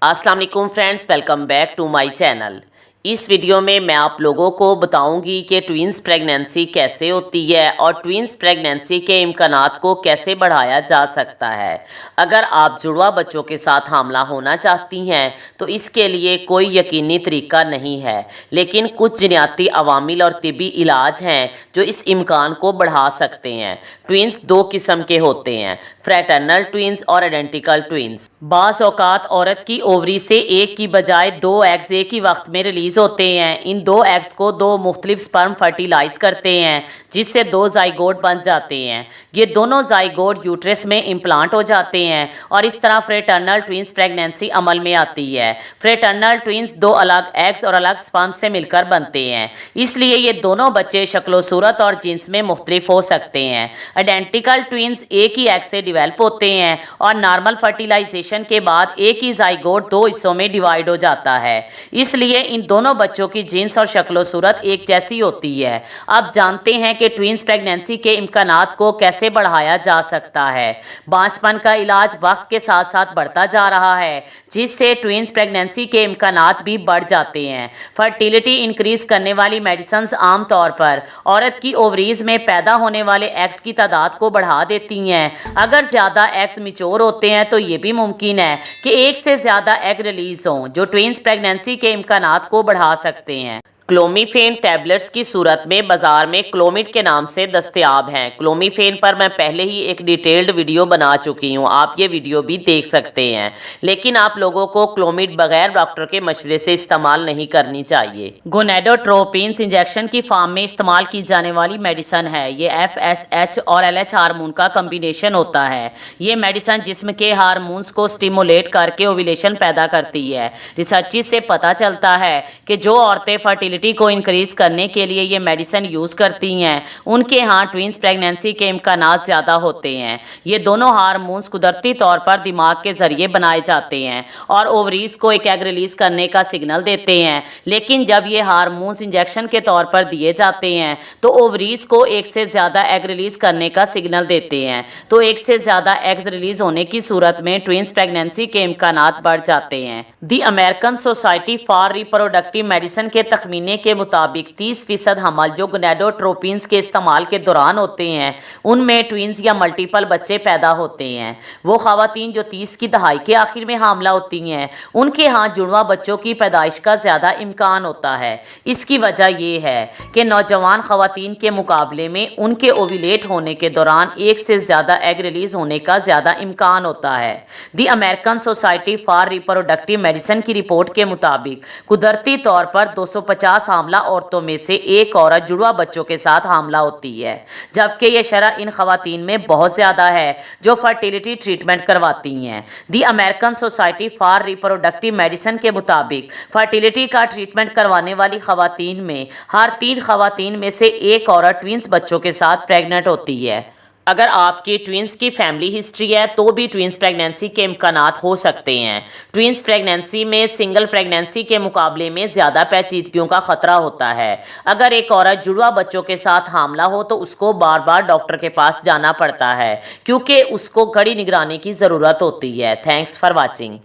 अस्सलाम वालेकुम friends, welcome back to my channel. इस वीडियो में मैं आप लोगों को बताऊंगी कि ट्विंस प्रेगनेंसी कैसे होती है और ट्विंस प्रेगनेंसी के इम्कानात को कैसे बढ़ाया जा सकता है। अगर आप जुड़वा बच्चों के साथ हामला होना चाहती हैं तो इसके लिए कोई यकीनी तरीका नहीं है, लेकिन कुछ जनियाती अवामिल और तिबी इलाज हैं जो इस इम्कान को बढ़ा सकते हैं। ट्विंस दो किस्म के होते हैं, फ्रैटर्नल ट्विंस और आइडेंटिकल ट्विंस। बाज़ औक़ात औरत की ओवरी से एक की बजाय दो एग्स एक ही वक्त में रिलीज होते हैं। इन दो एग्स को दो मुख्तलिफ स्पर्म फर्टिलाइज करते हैं जिससे दो जाइगोट बन जाते हैं। ये दोनों जाइगोट यूट्रस में इम्प्लांट हो जाते हैं और इस तरह फ्रेटर्नल ट्विंस प्रेगनेंसी अमल में आती है। फ्रेटर्नल ट्विंस दो अलग एग्स और अलग स्पर्म से मिलकर बनते हैं, इसलिए ये दोनों बच्चे शक्लो सूरत और जिन्स में मुख्तलिफ हो सकते हैं। आइडेंटिकल ट्विंस एक ही एग से डिवेल्प होते हैं और नॉर्मल फर्टिलाइजेशन के बाद एक ही जाइगोट दो हिस्सों में डिवाइड हो जाता है, इसलिए इन दोनों बच्चों की जिन्स और शक्लो सूरत एक जैसी होती है। अब जानते हैं कि ट्विंस प्रेगनेंसी के इम्कानात को कैसे बढ़ाया जा सकता है। बांझपन का इलाज वक्त के साथ साथ बढ़ता जा रहा है, जिससे ट्विंस प्रेगनेंसी के इम्कानात भी बढ़ जाते हैं। फर्टिलिटी इंक्रीज करने वाली मेडिसिन आमतौर पर औरत की ओवरीज में पैदा होने वाले एग्स की तादाद को बढ़ा देती हैं। अगर ज़्यादा एग्स मिच्योर होते हैं तो ये भी मुमकिन है कि एक से ज़्यादा एग रिलीज हों जो ट्विंस प्रेगनेंसी के इम्कानात को बढ़ा सकते हैं। क्लोमिफेन टैबलेट्स की सूरत में बाज़ार में क्लोमिड के नाम से दस्तयाब हैं। क्लोमिफेन पर मैं पहले ही एक डिटेल्ड वीडियो बना चुकी हूं, आप ये वीडियो भी देख सकते हैं, लेकिन आप लोगों को क्लोमिड बगैर डॉक्टर के मशवरे से इस्तेमाल नहीं करनी चाहिए। गोनेडोट्रोपिन्स इंजेक्शन की फॉर्म में इस्तेमाल की जाने वाली मेडिसन है। ये FSH और LH हार्मोन का कम्बिनेशन होता है। ये मेडिसन जिस्म के हार्मोन्स को स्टिमुलेट करके ओव्यूलेशन पैदा करती है। रिसर्च से पता चलता है कि जो औरतें फर्टिलिटी को इंक्रीज करने के लिए ये मेडिसिन यूज़ करती हैं उनके यहाँ ट्विंस प्रेगनेंसी के इम्कानात ज़्यादा होते हैं। ये दोनों हार्मोन्स कुदरती तौर पर दिमाग के ज़रिए बनाए जाते हैं और ओवरीज को एक एग रिलीज़ करने का सिग्नल देते हैं, लेकिन जब ये हार्मोन्स इंजेक्शन के तौर पर दिए जाते हैं तो ओवरीज को एक से ज़्यादा एग रिलीज़ करने का सिग्नल देते हैं। तो एक से ज़्यादा एग्स रिलीज़ होने की सूरत में ट्विंस प्रेगनेंसी के इम्कानात बढ़ जाते हैं। The American Society for Reproductive Medicine के तखमीने के मुताबिक 30% हमल जो गोनेडोट्रोपिन्स के इस्तेमाल के दौरान होते हैं उनमें ट्विंस या मल्टीपल बच्चे पैदा होते हैं। वो खवातीन जो 30 की दहाई के आखिर में हामला होती हैं उनके यहाँ जुड़वा बच्चों की पैदाइश का ज़्यादा इम्कान होता है। इसकी वजह यह है कि नौजवान खवातीन के मुकाबले में उनके ओव्यूलेट होने के दौरान एक से ज़्यादा एग रिलीज होने का ज़्यादा इम्कान होता है। The American Society for Reproductive Medicine की रिपोर्ट के मुताबिक कुदरती तौर पर 250 हामला औरतों में से एक औरत जुड़वा बच्चों के साथ हामला होती है, जबकि यह शरह इन खवातीन में बहुत ज़्यादा है जो फर्टिलिटी ट्रीटमेंट करवाती हैं। The American Society for Reproductive Medicine के मुताबिक फर्टिलिटी का ट्रीटमेंट करवाने वाली खवातीन में हर 3 खवातीन में से एक औरत ट्विंस बच्चों के साथ प्रेग्नेंट होती है। अगर आपकी ट्विंस की फैमिली हिस्ट्री है तो भी ट्विंस प्रेगनेंसी के इम्कानात हो सकते हैं। ट्विंस प्रेगनेंसी में सिंगल प्रेगनेंसी के मुकाबले में ज़्यादा पेचीदगियों का ख़तरा होता है। अगर एक औरत जुड़वा बच्चों के साथ हामला हो तो उसको बार बार डॉक्टर के पास जाना पड़ता है क्योंकि उसको कड़ी निगरानी की ज़रूरत होती है। Thanks for watching.